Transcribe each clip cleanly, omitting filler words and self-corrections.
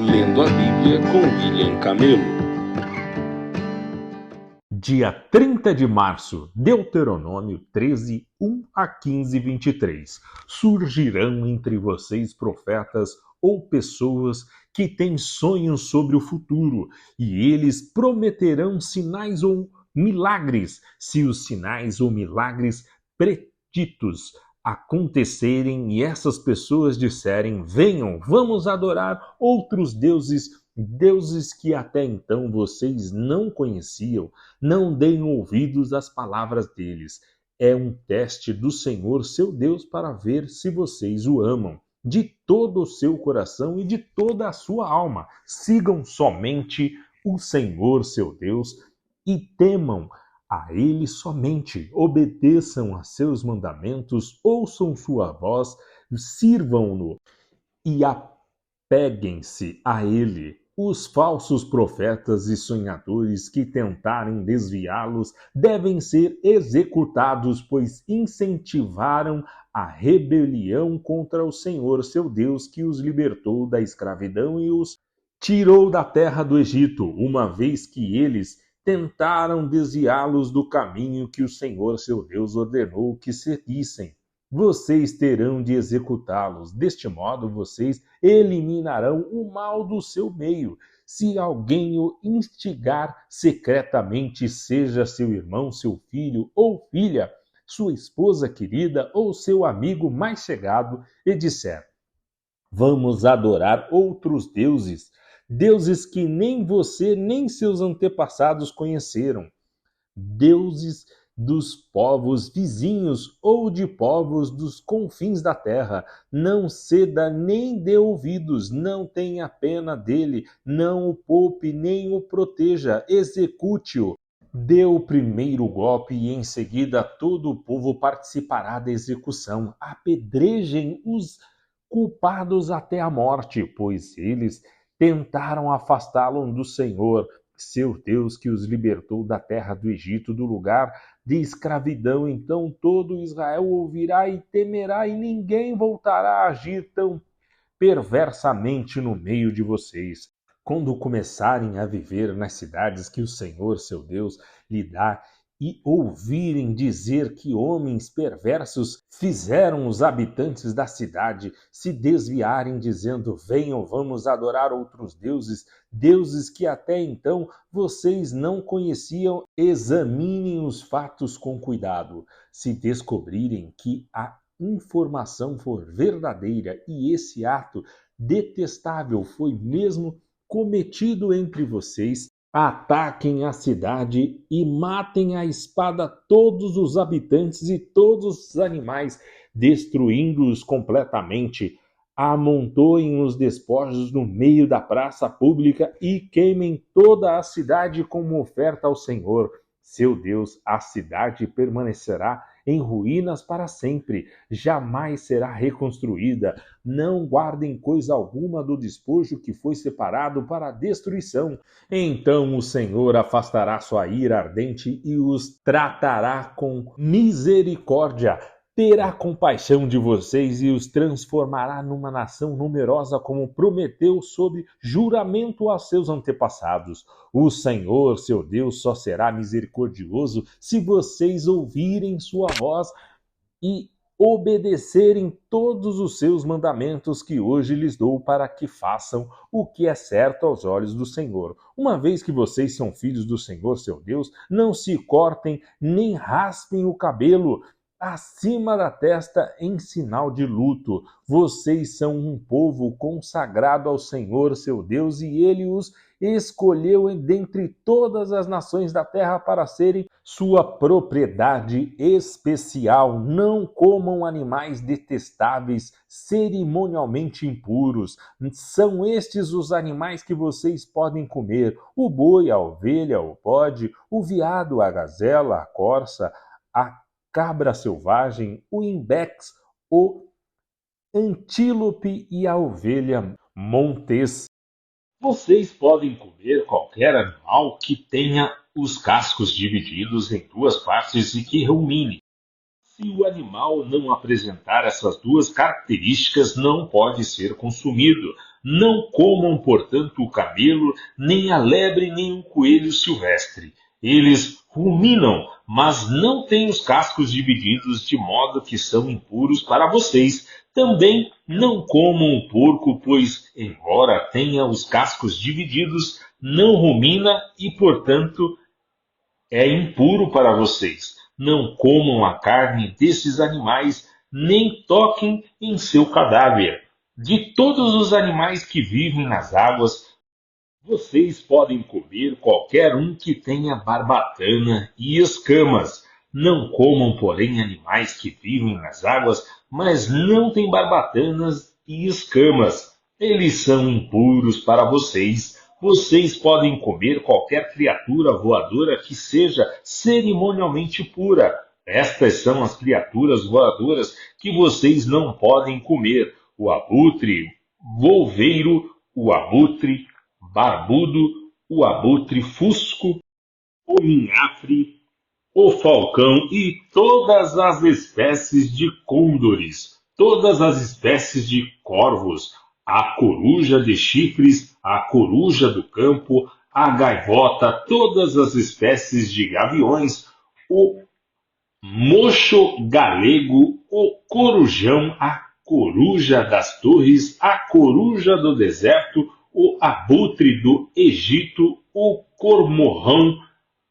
Lendo a Bíblia com William Camelo. Dia 30 de março, Deuteronômio 13, 1 a 15, 23. Surgirão entre vocês profetas ou pessoas que têm sonhos sobre o futuro, e eles prometerão sinais ou milagres, se os sinais ou milagres preditos acontecerem e essas pessoas disserem: venham, vamos adorar outros deuses, deuses que até então vocês não conheciam, não deem ouvidos às palavras deles. É um teste do Senhor, seu Deus, para ver se vocês o amam de todo o seu coração e de toda a sua alma. Sigam somente o Senhor, seu Deus, e temam a Ele somente. Obedeçam a seus mandamentos, ouçam sua voz, sirvam-no e apeguem-se a Ele. Os falsos profetas e sonhadores que tentarem desviá-los devem ser executados, pois incentivaram a rebelião contra o Senhor, seu Deus, que os libertou da escravidão e os tirou da terra do Egito, uma vez que eles tentaram desviá-los do caminho que o Senhor, seu Deus, ordenou que seguissem. Vocês terão de executá-los. Deste modo, vocês eliminarão o mal do seu meio. Se alguém o instigar secretamente, seja seu irmão, seu filho ou filha, sua esposa querida ou seu amigo mais chegado, e disser: vamos adorar outros deuses, deuses que nem você nem seus antepassados conheceram, deuses dos povos vizinhos ou de povos dos confins da terra. Não ceda nem dê ouvidos, não tenha pena dele, não o poupe nem o proteja, execute-o. Dê o primeiro golpe e em seguida todo o povo participará da execução. Apedrejem os culpados até a morte, pois eles tentaram afastá-lo do Senhor, seu Deus, que os libertou da terra do Egito, do lugar de escravidão. Então todo Israel ouvirá e temerá, e ninguém voltará a agir tão perversamente no meio de vocês. Quando começarem a viver nas cidades que o Senhor, seu Deus, lhe dá, e ouvirem dizer que homens perversos fizeram os habitantes da cidade se desviarem, dizendo: venham, vamos adorar outros deuses, deuses que até então vocês não conheciam, examinem os fatos com cuidado. Se descobrirem que a informação for verdadeira e esse ato detestável foi mesmo cometido entre vocês, ataquem a cidade e matem à espada todos os habitantes e todos os animais, destruindo-os completamente. Amontoem os despojos no meio da praça pública e queimem toda a cidade como oferta ao Senhor, seu Deus. A cidade permanecerá em ruínas para sempre, jamais será reconstruída. Não guardem coisa alguma do despojo que foi separado para a destruição. Então o Senhor afastará sua ira ardente e os tratará com misericórdia. Terá compaixão de vocês e os transformará numa nação numerosa, como prometeu sob juramento a seus antepassados. O Senhor, seu Deus, só será misericordioso se vocês ouvirem sua voz e obedecerem todos os seus mandamentos que hoje lhes dou, para que façam o que é certo aos olhos do Senhor. Uma vez que vocês são filhos do Senhor, seu Deus, não se cortem nem raspem o cabelo acima da testa em sinal de luto. Vocês são um povo consagrado ao Senhor, seu Deus, e ele os escolheu dentre todas as nações da terra para serem sua propriedade especial. Não comam animais detestáveis, cerimonialmente impuros. São estes os animais que vocês podem comer: o boi, a ovelha, o bode, o veado, a gazela, a corça, a cabra selvagem, o ibex, o antílope e a ovelha montês. Vocês podem comer qualquer animal que tenha os cascos divididos em duas partes e que rumine. Se o animal não apresentar essas duas características, não pode ser consumido. Não comam, portanto, o camelo, nem a lebre, nem o coelho silvestre. Eles ruminam, mas não têm os cascos divididos, de modo que são impuros para vocês. Também não comam o porco, pois, embora tenha os cascos divididos, não rumina e, portanto, é impuro para vocês. Não comam a carne desses animais, nem toquem em seu cadáver. De todos os animais que vivem nas águas, vocês podem comer qualquer um que tenha barbatana e escamas. Não comam, porém, animais que vivem nas águas, mas não têm barbatanas e escamas. Eles são impuros para vocês. Vocês podem comer qualquer criatura voadora que seja cerimonialmente pura. Estas são as criaturas voadoras que vocês não podem comer: o abutre volveiro, o abutre barbudo, o abutre fusco, o minhafre, o falcão e todas as espécies de côndores, todas as espécies de corvos, a coruja de chifres, a coruja do campo, a gaivota, todas as espécies de gaviões, o mocho galego, o corujão, a coruja das torres, a coruja do deserto, o abutre do Egito, o cormorrão,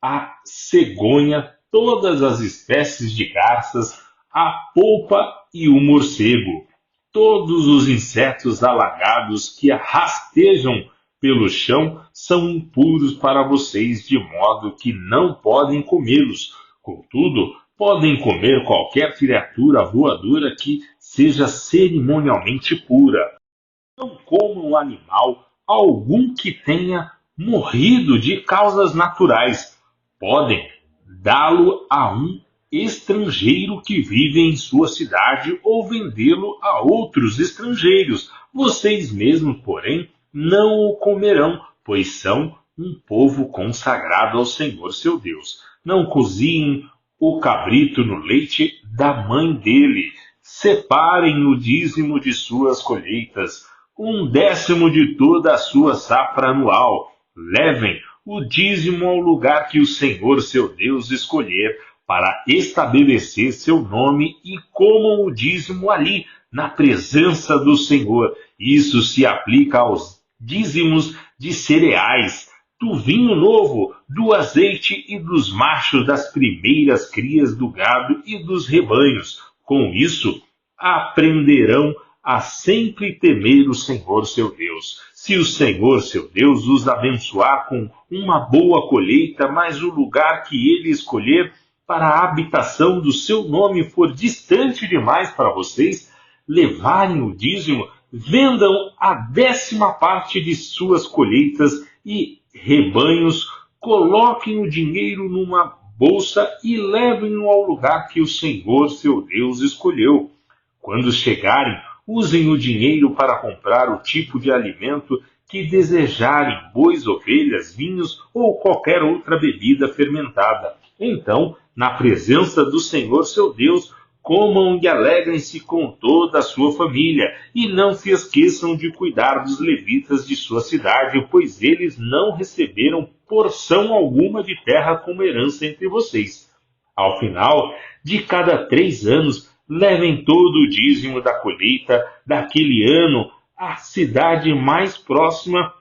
a cegonha, todas as espécies de garças, a polpa e o morcego, todos os insetos alagados que rastejam pelo chão são impuros para vocês, de modo que não podem comê-los. Contudo, podem comer qualquer criatura voadora que seja cerimonialmente pura. Não comam animal algum que tenha morrido de causas naturais. Podem dá-lo a um estrangeiro que vive em sua cidade ou vendê-lo a outros estrangeiros. Vocês mesmos, porém, não o comerão, pois são um povo consagrado ao Senhor seu Deus. Não cozinhem o cabrito no leite da mãe dele. Separem o dízimo de suas colheitas, 1/10 de toda a sua safra anual. Levem o dízimo ao lugar que o Senhor seu Deus escolher para estabelecer seu nome e comam o dízimo ali, na presença do Senhor. Isso se aplica aos dízimos de cereais, do vinho novo, do azeite e dos machos das primeiras crias do gado e dos rebanhos. Com isso, aprenderão a sempre temer o Senhor seu Deus. Se o Senhor seu Deus os abençoar com uma boa colheita, mas o lugar que ele escolher para a habitação do seu nome for distante demais para vocês levarem o dízimo, vendam a 10ª parte de suas colheitas e rebanhos, coloquem o dinheiro numa bolsa e levem-no ao lugar que o Senhor seu Deus escolheu. Quando chegarem, usem o dinheiro para comprar o tipo de alimento que desejarem, bois, ovelhas, vinhos ou qualquer outra bebida fermentada. Então, na presença do Senhor seu Deus, comam e alegrem-se com toda a sua família, e não se esqueçam de cuidar dos levitas de sua cidade, pois eles não receberam porção alguma de terra como herança entre vocês. Ao final de cada 3 anos, levem todo o dízimo da colheita daquele ano à cidade mais próxima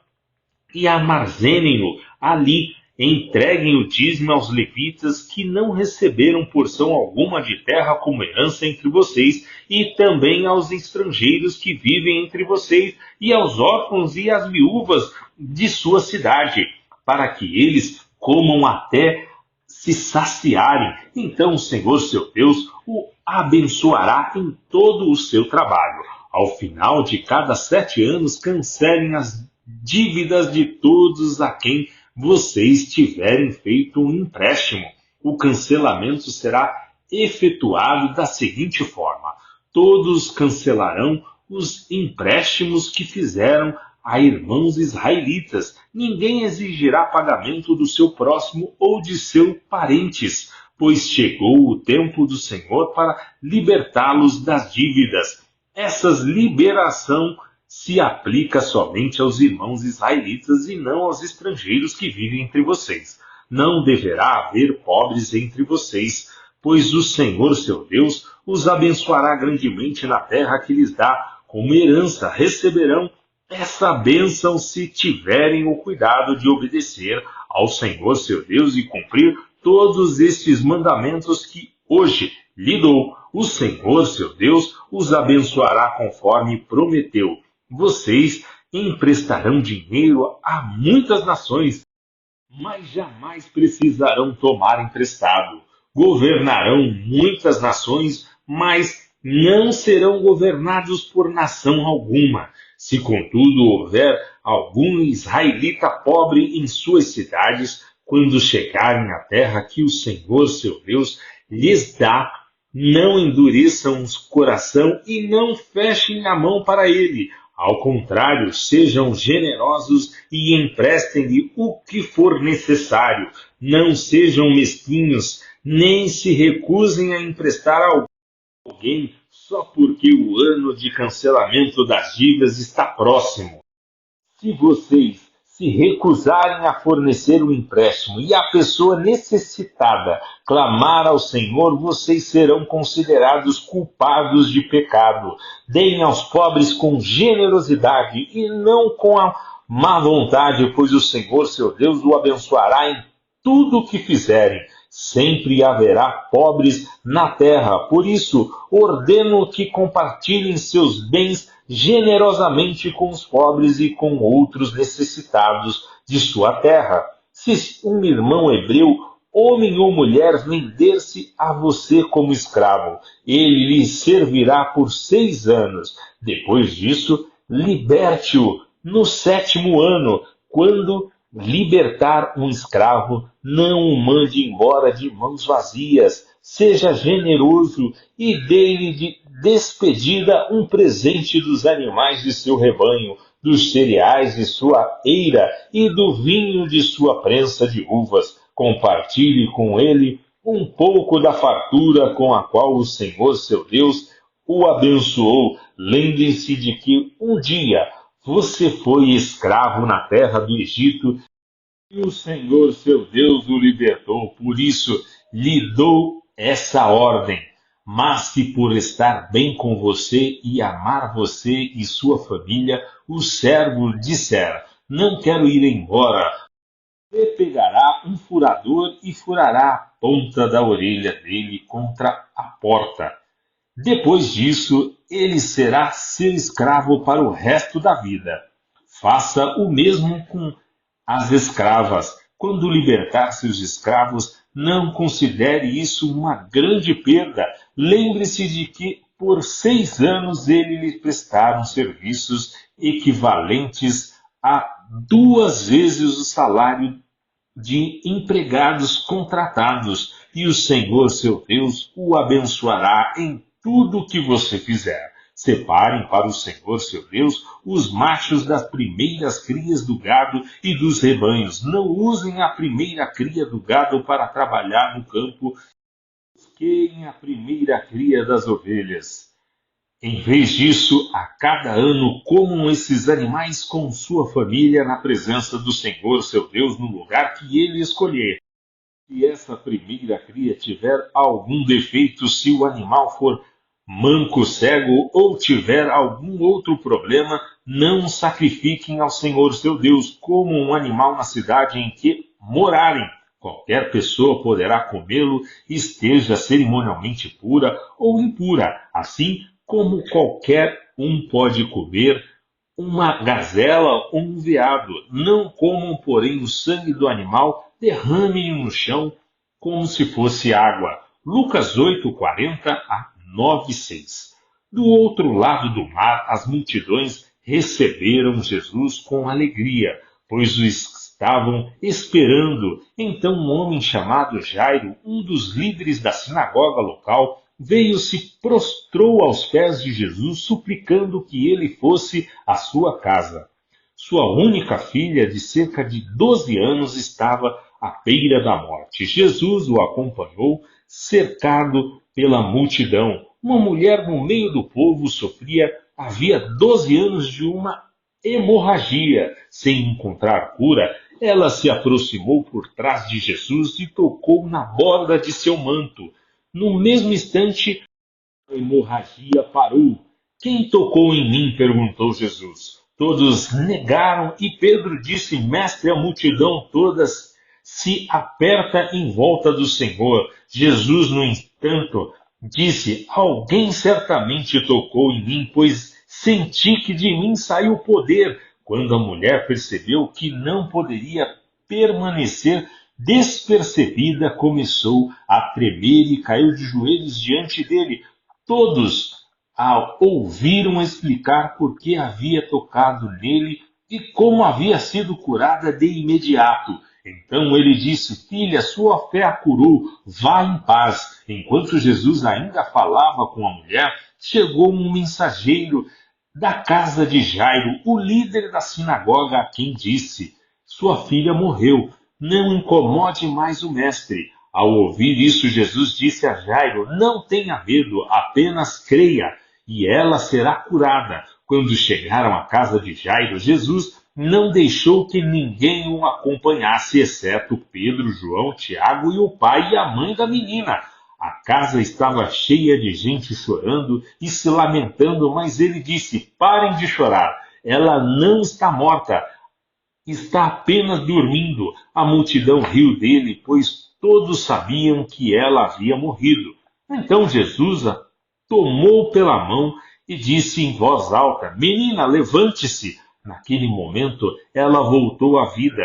e armazenem-no ali. Entreguem o dízimo aos levitas que não receberam porção alguma de terra como herança entre vocês, e também aos estrangeiros que vivem entre vocês, e aos órfãos e às viúvas de sua cidade, para que eles comam até se saciarem. Então o Senhor seu Deus o abençoará em todo o seu trabalho. Ao final de cada 7 anos, cancelem as dívidas de todos a quem vocês tiverem feito um empréstimo. O cancelamento será efetuado da seguinte forma: todos cancelarão os empréstimos que fizeram a irmãos israelitas. Ninguém exigirá pagamento do seu próximo ou de seus parentes, pois chegou o tempo do Senhor para libertá-los das dívidas. Essas liberações se aplica somente aos irmãos israelitas e não aos estrangeiros que vivem entre vocês. Não deverá haver pobres entre vocês, pois o Senhor, seu Deus, os abençoará grandemente na terra que lhes dá como herança. Receberão essa bênção se tiverem o cuidado de obedecer ao Senhor, seu Deus, e cumprir todos estes mandamentos que hoje lhe dou. O Senhor, seu Deus, os abençoará conforme prometeu. Vocês emprestarão dinheiro a muitas nações, mas jamais precisarão tomar emprestado. Governarão muitas nações, mas não serão governados por nação alguma. Se, contudo, houver algum israelita pobre em suas cidades, quando chegarem à terra que o Senhor, seu Deus, lhes dá, não endureçam o coração e não fechem a mão para ele. Ao contrário, sejam generosos e emprestem-lhe o que for necessário. Não sejam mesquinhos, nem se recusem a emprestar a alguém só porque o ano de cancelamento das dívidas está próximo. Se vocês se recusarem a fornecer o empréstimo e a pessoa necessitada clamar ao Senhor, vocês serão considerados culpados de pecado. Deem aos pobres com generosidade e não com a má vontade, pois o Senhor, seu Deus, o abençoará em tudo o que fizerem. Sempre haverá pobres na terra. Por isso, ordeno que compartilhem seus bens generosamente com os pobres e com outros necessitados de sua terra. Se um irmão hebreu, homem ou mulher, vender-se a você como escravo, ele lhe servirá por 6 anos. Depois disso, liberte-o no 7º ano. Quando libertar um escravo, não o mande embora de mãos vazias. Seja generoso e dê-lhe de despedida um presente dos animais de seu rebanho, dos cereais de sua eira e do vinho de sua prensa de uvas. Compartilhe com ele um pouco da fartura com a qual o Senhor, seu Deus, o abençoou. Lembre-se de que um dia você foi escravo na terra do Egito e o Senhor, seu Deus, o libertou. Por isso, lhe dou essa ordem. Mas se por estar bem com você e amar você e sua família, o servo disser, não quero ir embora, você pegará um furador e furará a ponta da orelha dele contra a porta. Depois disso, ele será seu escravo para o resto da vida. Faça o mesmo com as escravas. Quando libertar seus escravos, não considere isso uma grande perda. Lembre-se de que por 6 anos ele lhe prestaram serviços equivalentes a 2 vezes o salário de empregados contratados, e o Senhor, seu Deus, o abençoará em tudo o que você fizer. Separem para o Senhor, seu Deus, os machos das primeiras crias do gado e dos rebanhos. Não usem a primeira cria do gado para trabalhar no campo. Busquem a primeira cria das ovelhas. Em vez disso, a cada ano comam esses animais com sua família na presença do Senhor, seu Deus, no lugar que ele escolher. Se essa primeira cria tiver algum defeito, se o animal for manco, cego ou tiver algum outro problema, não sacrifiquem ao Senhor seu Deus como um animal na cidade em que morarem. Qualquer pessoa poderá comê-lo, esteja cerimonialmente pura ou impura, assim como qualquer um pode comer uma gazela ou um veado. Não comam, porém, o sangue do animal, derramem-o no chão como se fosse água. Lucas 8:40 a 9:6. Do outro lado do mar, as multidões receberam Jesus com alegria, pois o estavam esperando. Então um homem chamado Jairo, um dos líderes da sinagoga local, veio, se prostrou aos pés de Jesus, suplicando que ele fosse à sua casa. Sua única filha, de cerca de 12 anos, estava à beira da morte. Jesus o acompanhou, cercado pela multidão. Uma mulher no meio do povo sofria havia 12 anos de uma hemorragia. Sem encontrar cura, ela se aproximou por trás de Jesus e tocou na borda de seu manto. No mesmo instante, a hemorragia parou. Quem tocou em mim? Perguntou Jesus. Todos negaram e Pedro disse: Mestre, a multidão toda se aperta em volta do Senhor. Jesus, no entanto, disse: Alguém certamente tocou em mim, pois senti que de mim saiu o poder. Quando a mulher percebeu que não poderia permanecer despercebida, começou a tremer e caiu de joelhos diante dele. Todos a ouviram explicar por que havia tocado nele e como havia sido curada de imediato. Então ele disse: Filha, sua fé a curou, vá em paz. Enquanto Jesus ainda falava com a mulher, chegou um mensageiro da casa de Jairo, o líder da sinagoga, a quem disse: Sua filha morreu, não incomode mais o mestre. Ao ouvir isso, Jesus disse a Jairo: Não tenha medo, apenas creia, e ela será curada. Quando chegaram à casa de Jairo, Jesus não deixou que ninguém o acompanhasse, exceto Pedro, João, Tiago e o pai e a mãe da menina. A casa estava cheia de gente chorando e se lamentando, mas ele disse: Parem de chorar, ela não está morta, está apenas dormindo. A multidão riu dele, pois todos sabiam que ela havia morrido. Então Jesus a tomou pela mão e disse em voz alta: Menina, levante-se. Naquele momento ela voltou à vida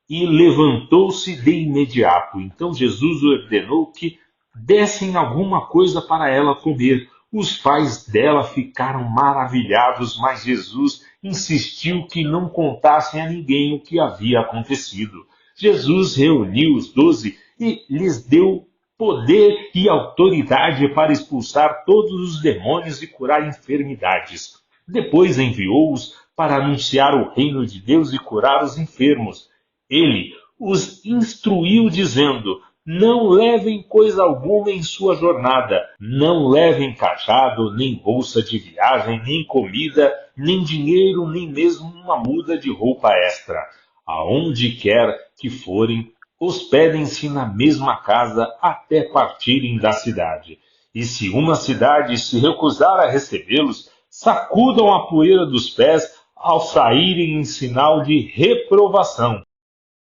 e levantou-se de imediato. Então Jesus ordenou que dessem alguma coisa para ela comer. Os pais dela ficaram maravilhados, mas Jesus insistiu que não contassem a ninguém o que havia acontecido. Jesus reuniu os 12 e lhes deu poder e autoridade para expulsar todos os demônios e curar enfermidades. Depois enviou-os para anunciar o reino de Deus e curar os enfermos. Ele os instruiu dizendo: Não levem coisa alguma em sua jornada, não levem cajado, nem bolsa de viagem, nem comida, nem dinheiro, nem mesmo uma muda de roupa extra. Aonde quer que forem, hospedem-se na mesma casa até partirem da cidade. E se uma cidade se recusar a recebê-los, sacudam a poeira dos pés ao saírem em sinal de reprovação.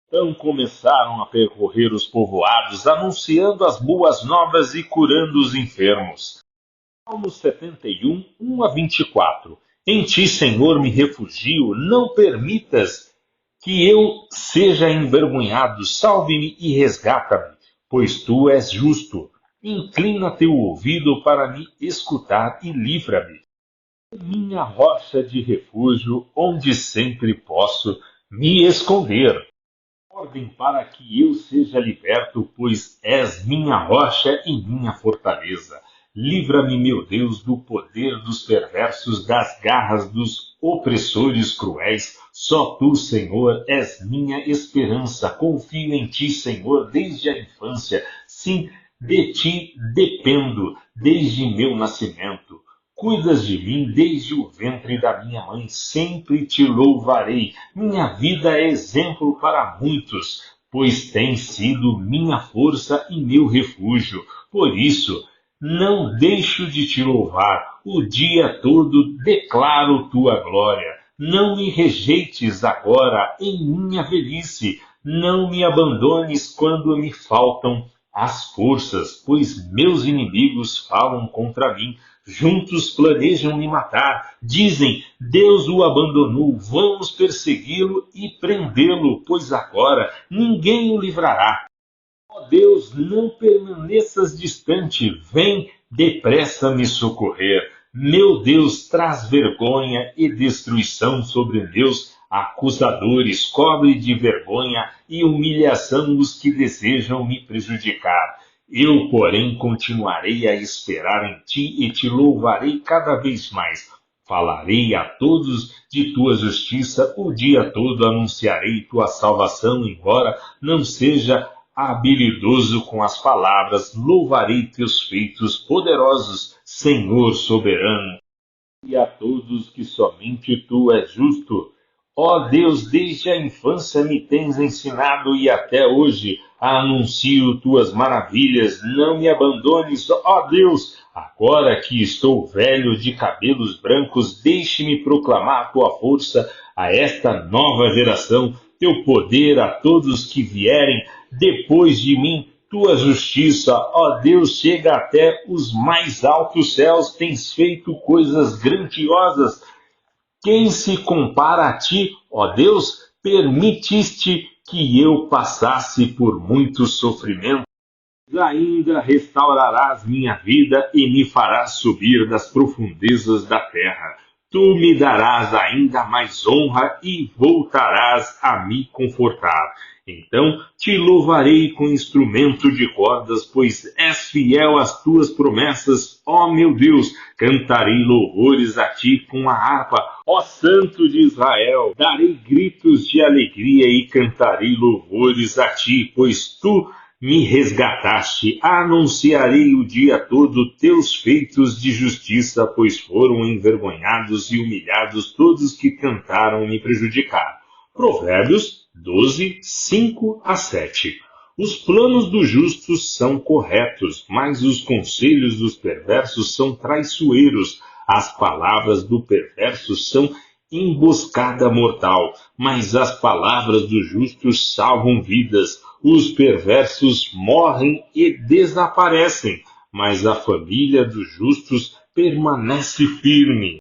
Então começaram a percorrer os povoados, anunciando as boas novas e curando os enfermos. Salmos 71, 1 a 24. Em ti, Senhor, me refugio, não permitas que eu seja envergonhado. Salve-me e resgata-me, pois tu és justo. Inclina teu ouvido para me escutar e livra-me. Minha rocha de refúgio, onde sempre posso me esconder. Ordem para que eu seja liberto, pois és minha rocha e minha fortaleza. Livra-me, meu Deus, do poder dos perversos, das garras dos opressores cruéis. Só tu, Senhor, és minha esperança. Confio em ti, Senhor, desde a infância. Sim, de ti dependo desde meu nascimento. Cuidas de mim desde o ventre da minha mãe, sempre te louvarei. Minha vida é exemplo para muitos, pois tens sido minha força e meu refúgio. Por isso, não deixo de te louvar. O dia todo declaro tua glória. Não me rejeites agora em minha velhice. Não me abandones quando me faltam as forças, pois meus inimigos falam contra mim. Juntos planejam me matar. Dizem: Deus o abandonou. Vamos persegui-lo e prendê-lo, pois agora ninguém o livrará. Ó Deus, não permaneças distante. Vem depressa me socorrer. Meu Deus, traz vergonha e destruição sobre meus acusadores. Cobre de vergonha e humilhação os que desejam me prejudicar. Eu, porém, continuarei a esperar em ti e te louvarei cada vez mais. Falarei a todos de tua justiça, o dia todo anunciarei tua salvação, embora não seja habilidoso com as palavras. Louvarei teus feitos poderosos, Senhor soberano. e a todos que somente tu és justo. Ó Deus, desde a infância me tens ensinado e até hoje anuncio tuas maravilhas. Não me abandones, ó Deus. Agora que estou velho de cabelos brancos, deixe-me proclamar tua força a esta nova geração, teu poder a todos que vierem depois de mim. Tua justiça, ó Deus, chega até os mais altos céus, tens feito coisas grandiosas. Quem se compara a ti, ó Deus, permitiste que eu passasse por muito sofrimento. Ainda restaurarás minha vida e me farás subir das profundezas da terra. Tu me darás ainda mais honra e voltarás a me confortar. Então te louvarei com instrumento de cordas, pois és fiel às tuas promessas, ó meu Deus. Cantarei louvores a ti com a harpa, ó Santo de Israel. Darei gritos de alegria e cantarei louvores a ti, pois tu me resgataste. Anunciarei o dia todo teus feitos de justiça, pois foram envergonhados e humilhados todos que tentaram me prejudicar. Provérbios 12, 5 a 7. Os planos dos justos são corretos, mas os conselhos dos perversos são traiçoeiros. As palavras do perverso são emboscada mortal, mas as palavras dos justos salvam vidas. Os perversos morrem e desaparecem, mas a família dos justos permanece firme.